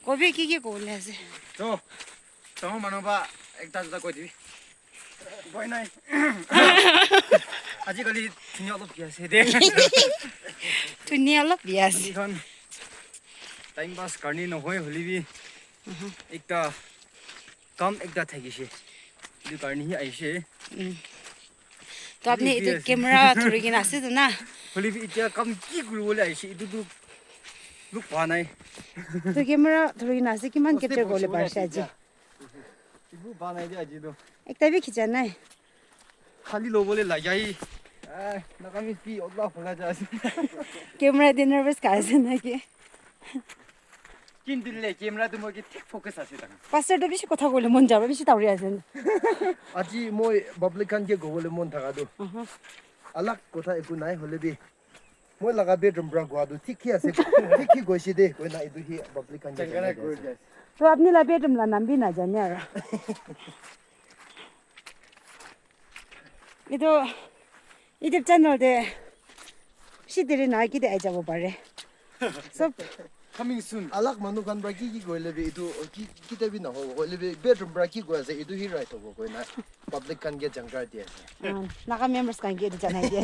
Kobe ki kole ase. So, tamo manoba ekta juta koi dibi. Boy nai. Aji kali thini olop biase de. Thuni olop biase. Ikon time pass karni nohoi holibi. Ekta kam ekta thagise. Du karni hi aise. तो आपने इधर camera थोड़ी की नासे तो ना हलिबि इtia kam ki guru bole aise idu du look pa nai. तो camera थोड़ी की नासे कि मन कैप्चर कोले पारसे आज ibu pa nai de aji do. एक तभी खिंचना है खाली लो बोले लायाई nakami pi odla phala jase. Camera दे नर्वस कासे ना कि kin dille camera tu mo ki thik focus ase ta. Pastor तो बिशी कथा कोले मन जाबा बिशी तावरी आसे আজি মই পাব্লিক খান কে গবলে মন থাকা দো আলাক কথা একু নাই হলে বি মই লাগা বেডরুম ব্রা গোয়া দো ঠিক আছে ঠিক গইছি দে কই না ইদু হি পাব্লিক খান কে Changana koi jase. तो अपने ला बेडरूम ला नाम भी ना जाने यार इधर इधर चैनल दे सिद्धि ना कि दे आ जाबो पारे सब Coming soon. আলাক মানু খান ব্রা কি গইলে বি ইদু কি কিতে বি না হো হলে বি বেডরুম ব্রা কি গোয়া আছে ইদু হি রাইট হবো কই না পাব্লিক খান কে জংগার দি আছে 나가 멤버스 관계 되잖아 이제